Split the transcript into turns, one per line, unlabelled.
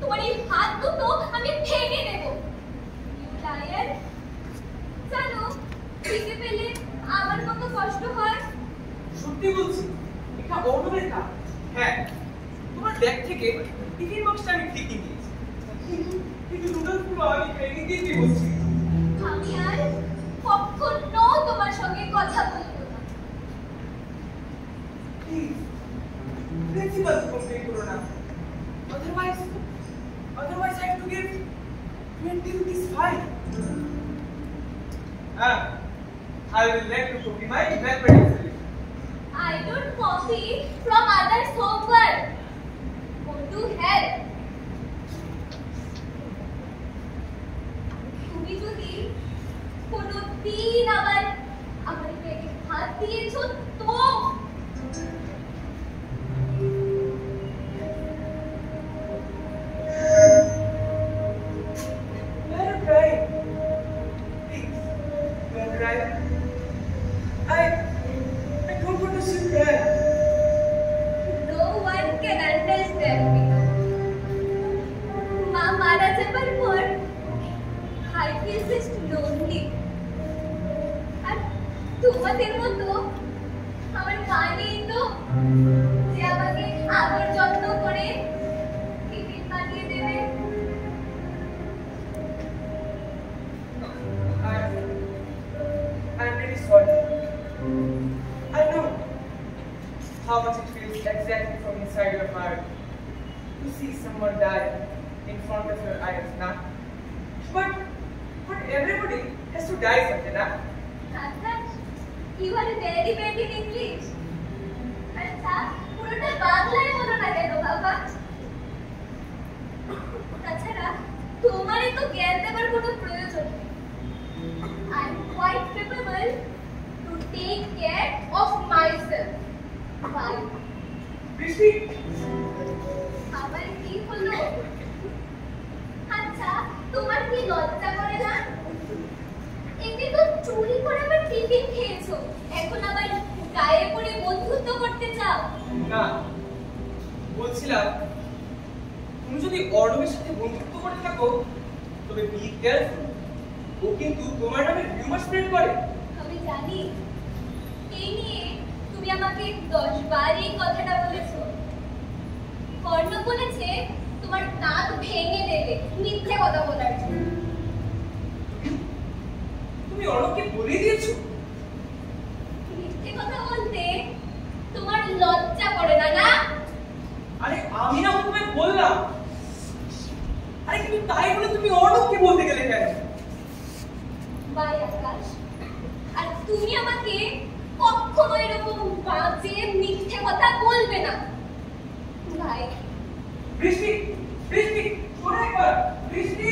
তোমার এই হাত দুটো আমি ভেঙে দেব। লায়ার, জানো খিদে পেলে আমার কত কষ্ট হয়।
সত্যি বলছি, এটা অর্ণবের কাজ। হ্যাঁ, তোমার ব্যাগ থেকে টিফিন বক্সটা আমি ঠিকই দিয়েছি, কিন্তু নুডলসগুলো আমি ভেঙে দিয়েছি বলছি।
আমি আর কখনো তোমার সঙ্গে কথা বলবো না।
প্লিজ, প্রিন্সিপাল কমপ্লেন করো না। Otherwise I have to give 20 rupees fine. I will let you copy my mathematics.
I don't copy from others' homework. Want to help? তুমি যদি কোনোদিন আমার ব্যাগে হাত দিয়েছো তো
I don't want to see cry.
no one can understand me. মা মারা যাবার পর I feel just lonely. আর তোমাদের মতো আমার মা নেই তো, যে আমাকে আদর যত্ন করে টিফিন বানিয়ে দেবে।
I'm really sorry. I know how much it feels exactly from inside your heart to see someone die in front of your eyes, nah? But everybody has to die someday, nah?
Akash, you are very bad in English. আচ্ছা, পুরোটা বাংলায় বলো না কেন বাবা? তাছাড়া তোমারই তো জ্ঞান দেবার কোনো প্রয়োজন নেই। I am quite capable to take care of myself. Why?
Bishri,
আবার কি হলো? আচ্ছা, তোমার কি লজ্জা করে না? এমনি তো চুরি করে আবার টিফিন খেয়েছো, এখন আবার গায়ে পড়ে বন্ধুত্ব করতে চাও?
না, বলছিলাম তুমি যদি অর্ণবের সাথে বন্ধুত্ব করে থাকো তবে বি কেয়ারফুল, ও কিন্তু তোমার নামে রিউমার স্প্রেড করে।
আমি জানি, এই নিয়ে তুমি আমাকে 10 বার এই কথাটা বলেছো। কর্ণ বলেছে তোমার দাঁত ভেঙে দেবে মিথ্যে কথা বলার জন্য।
তুমি অর্ণবকে বলে দিয়েছো?
মিথ্যে কথা বলতে তোমার লজ্জা করে না, না?
আরে আমি না তোমায় বললাম। আরে কিন্তু তাই বলে তুমি অর্ণবকে বলতে গেলে কেন?
বাই আকাশ, আর তুমি আমাকে কখনো এরকম বাজে মিথ্যে কথা বলবে না। ভাই
বৃষ্টি, বৃষ্টি, শোনো একবার, বৃষ্টি।